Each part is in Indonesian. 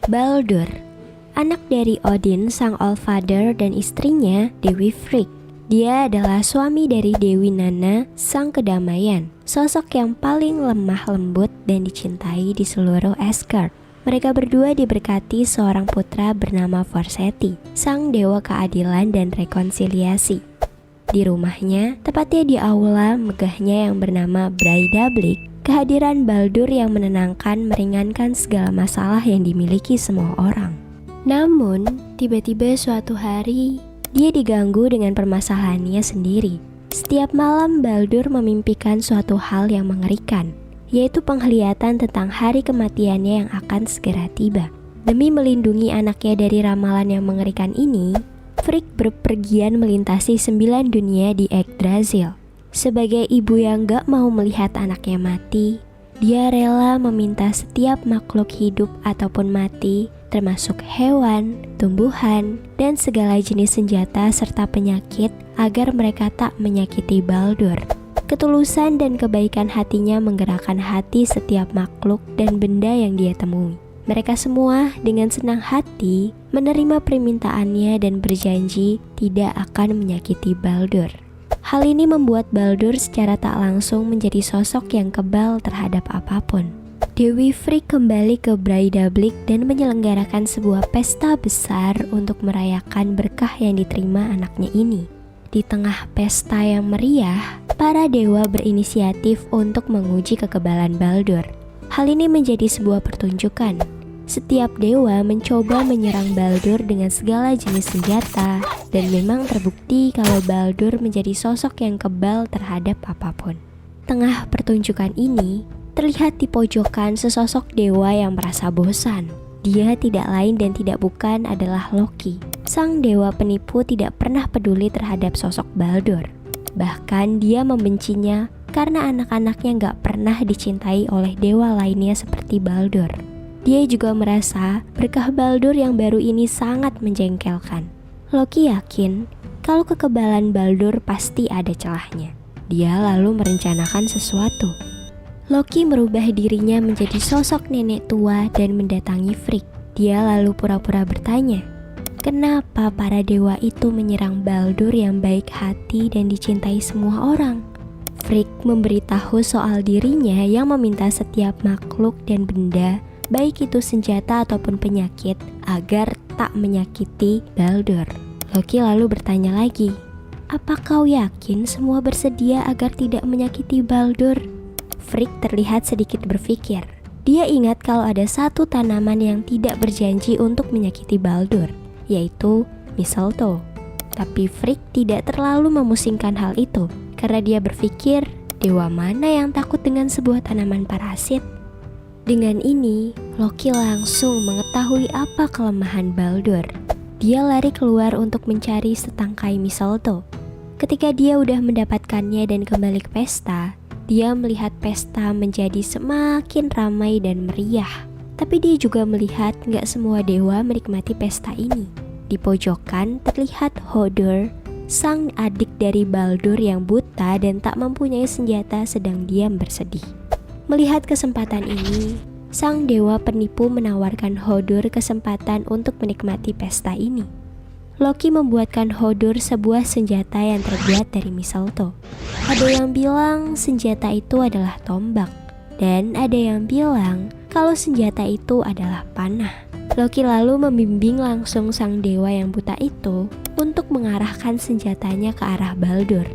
Baldur, anak dari Odin sang Allfather dan istrinya Dewi Frigg. Dia adalah suami dari Dewi Nanna sang kedamaian, sosok yang paling lemah lembut dan dicintai di seluruh Asgard. Mereka berdua diberkati seorang putra bernama Forseti, sang dewa keadilan dan rekonsiliasi. Di rumahnya, tepatnya di aula megahnya yang bernama Breidablik, kehadiran Baldur yang menenangkan meringankan segala masalah yang dimiliki semua orang. Namun, tiba-tiba suatu hari, dia diganggu dengan permasalahannya sendiri. Setiap malam Baldur memimpikan suatu hal yang mengerikan, yaitu penglihatan tentang hari kematiannya yang akan segera tiba. Demi melindungi anaknya dari ramalan yang mengerikan ini, Frigg berpergian melintasi 9 dunia di Yggdrasil. Sebagai ibu yang gak mau melihat anaknya mati, dia rela meminta setiap makhluk hidup ataupun mati, termasuk hewan, tumbuhan, dan segala jenis senjata serta penyakit agar mereka tak menyakiti Baldur. Ketulusan dan kebaikan hatinya menggerakkan hati setiap makhluk dan benda yang dia temui. Mereka semua dengan senang hati menerima permintaannya dan berjanji tidak akan menyakiti Baldur. Hal ini membuat Baldur secara tak langsung menjadi sosok yang kebal terhadap apapun. Dewi Frigg kembali ke Breidablik dan menyelenggarakan sebuah pesta besar untuk merayakan berkah yang diterima anaknya ini. Di tengah pesta yang meriah, para dewa berinisiatif untuk menguji kekebalan Baldur. Hal ini menjadi sebuah pertunjukan. Setiap dewa mencoba menyerang Baldur dengan segala jenis senjata, dan memang terbukti kalau Baldur menjadi sosok yang kebal terhadap apapun. Tengah pertunjukan ini, terlihat di pojokan sesosok dewa yang merasa bosan. Dia tidak lain dan tidak bukan adalah Loki. Sang dewa penipu tidak pernah peduli terhadap sosok Baldur. Bahkan dia membencinya karena anak-anaknya gak pernah dicintai oleh dewa lainnya seperti Baldur. Dia juga merasa berkah Baldur yang baru ini sangat menjengkelkan. Loki yakin kalau kekebalan Baldur pasti ada celahnya. Dia lalu merencanakan sesuatu. Loki merubah dirinya menjadi sosok nenek tua dan mendatangi Frigg. Dia lalu pura-pura bertanya, kenapa para dewa itu menyerang Baldur yang baik hati dan dicintai semua orang? Frigg memberitahu soal dirinya yang meminta setiap makhluk dan benda, baik itu senjata ataupun penyakit, agar tak menyakiti Baldur. Loki lalu bertanya lagi, apa kau yakin semua bersedia agar tidak menyakiti Baldur? Frigg terlihat sedikit berpikir. Dia ingat kalau ada satu tanaman yang tidak berjanji untuk menyakiti Baldur, yaitu mistletoe. Tapi Frigg tidak terlalu memusingkan hal itu, karena dia berpikir, dewa mana yang takut dengan sebuah tanaman parasit? Dengan ini, Loki langsung mengetahui apa kelemahan Baldur. Dia lari keluar untuk mencari setangkai mistletoe. Ketika dia udah mendapatkannya dan kembali ke pesta, dia melihat pesta menjadi semakin ramai dan meriah. Tapi dia juga melihat gak semua dewa menikmati pesta ini. Di pojokan terlihat Hodur, sang adik dari Baldur yang buta dan tak mempunyai senjata sedang diam bersedih. Melihat kesempatan ini, sang dewa penipu menawarkan Hodur kesempatan untuk menikmati pesta ini. Loki membuatkan Hodur sebuah senjata yang terbuat dari mistletoe. Ada yang bilang senjata itu adalah tombak, dan ada yang bilang kalau senjata itu adalah panah. Loki lalu membimbing langsung sang dewa yang buta itu untuk mengarahkan senjatanya ke arah Baldur.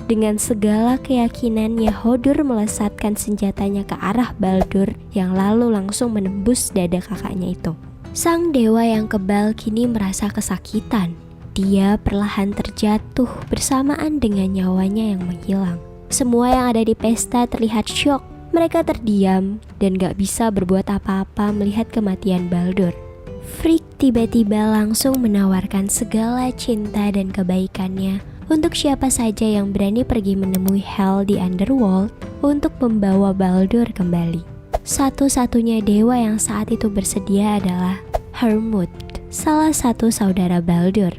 Dengan segala keyakinannya, Hodur melesatkan senjatanya ke arah Baldur yang lalu langsung menembus dada kakaknya itu. Sang dewa yang kebal kini merasa kesakitan. Dia perlahan terjatuh bersamaan dengan nyawanya yang menghilang. Semua yang ada di pesta terlihat syok. Mereka terdiam dan gak bisa berbuat apa-apa melihat kematian Baldur. Frigg tiba-tiba langsung menawarkan segala cinta dan kebaikannya untuk siapa saja yang berani pergi menemui Hel di Underworld untuk membawa Baldur kembali. Satu-satunya dewa yang saat itu bersedia adalah Hermod, salah satu saudara Baldur.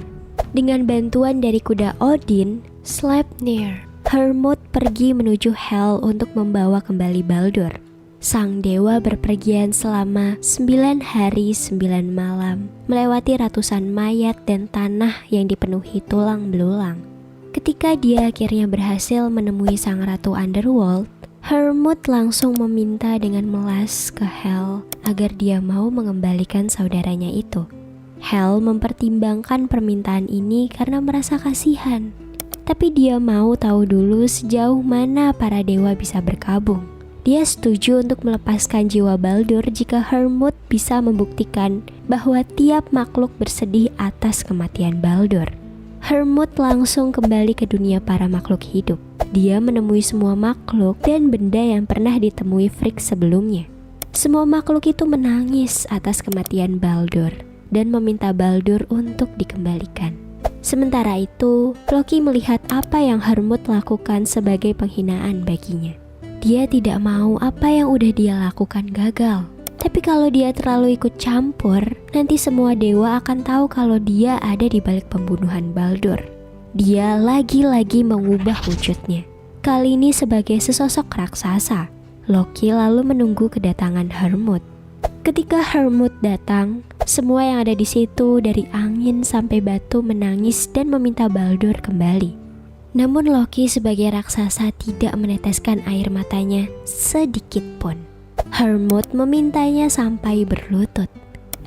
Dengan bantuan dari kuda Odin, Sleipnir, Hermod pergi menuju Hel untuk membawa kembali Baldur. Sang dewa berpergian selama 9 hari 9 malam, melewati ratusan mayat dan tanah yang dipenuhi tulang belulang. Ketika dia akhirnya berhasil menemui sang ratu Underworld, Hermod langsung meminta dengan melas ke Hel agar dia mau mengembalikan saudaranya itu. Hel mempertimbangkan permintaan ini karena merasa kasihan, tapi dia mau tahu dulu sejauh mana para dewa bisa berkabung. Dia setuju untuk melepaskan jiwa Baldur jika Hermod bisa membuktikan bahwa tiap makhluk bersedih atas kematian Baldur. Hermod langsung kembali ke dunia para makhluk hidup. Dia menemui semua makhluk dan benda yang pernah ditemui Frigg sebelumnya. Semua makhluk itu menangis atas kematian Baldur dan meminta Baldur untuk dikembalikan. Sementara itu, Loki melihat apa yang Hermod lakukan sebagai penghinaan baginya. Dia tidak mau apa yang udah dia lakukan gagal. Tapi kalau dia terlalu ikut campur, nanti semua dewa akan tahu kalau dia ada di balik pembunuhan Baldur. Dia lagi-lagi mengubah wujudnya. Kali ini sebagai sesosok raksasa. Loki lalu menunggu kedatangan Hermod. Ketika Hermod datang, semua yang ada di situ dari angin sampai batu menangis dan meminta Baldur kembali. Namun Loki sebagai raksasa tidak meneteskan air matanya sedikit pun. Hermod memintanya sampai berlutut.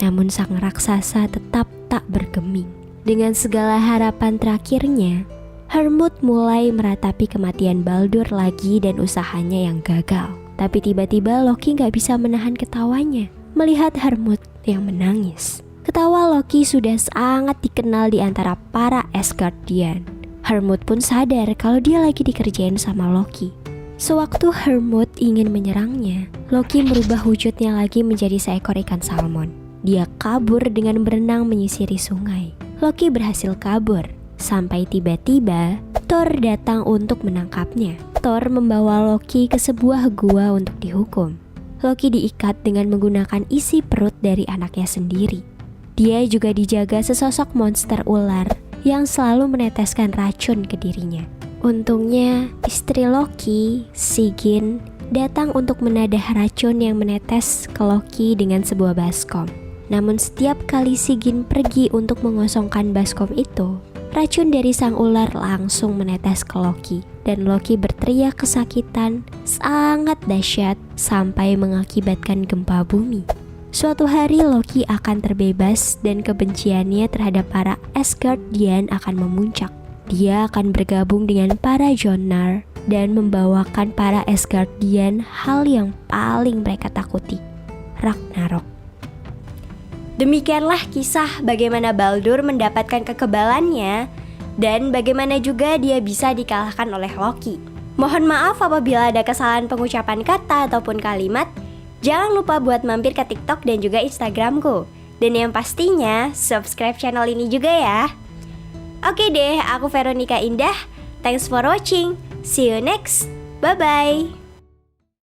Namun sang raksasa tetap tak bergeming. Dengan segala harapan terakhirnya, Hermod mulai meratapi kematian Baldur lagi dan usahanya yang gagal. Tapi tiba-tiba Loki gak bisa menahan ketawanya melihat Hermod yang menangis. Ketawa Loki sudah sangat dikenal di antara para Asgardian. Hermod pun sadar kalau dia lagi dikerjain sama Loki. Sewaktu Hermod ingin menyerangnya, Loki merubah wujudnya lagi menjadi seekor ikan salmon. Dia kabur dengan berenang menyisiri sungai. Loki berhasil kabur, sampai tiba-tiba Thor datang untuk menangkapnya. Thor membawa Loki ke sebuah gua untuk dihukum. Loki diikat dengan menggunakan isi perut dari anaknya sendiri. Dia juga dijaga sesosok monster ular yang selalu meneteskan racun ke dirinya. Untungnya, istri Loki, Sigyn, datang untuk menadah racun yang menetes ke Loki dengan sebuah baskom. Namun setiap kali Sigyn pergi untuk mengosongkan baskom itu, racun dari sang ular langsung menetes ke Loki. Dan Loki berteriak kesakitan sangat dahsyat sampai mengakibatkan gempa bumi. Suatu hari Loki akan terbebas dan kebenciannya terhadap para Asgardian akan memuncak. Dia akan bergabung dengan para Jonar dan membawakan para Asgardian hal yang paling mereka takuti, Ragnarok. Demikianlah kisah bagaimana Baldur mendapatkan kekebalannya dan bagaimana juga dia bisa dikalahkan oleh Loki. Mohon maaf apabila ada kesalahan pengucapan kata ataupun kalimat. Jangan lupa buat mampir ke TikTok dan juga Instagramku. Dan yang pastinya subscribe channel ini juga ya. Oke deh, aku Veronica Indah. Thanks for watching. See you next. Bye-bye.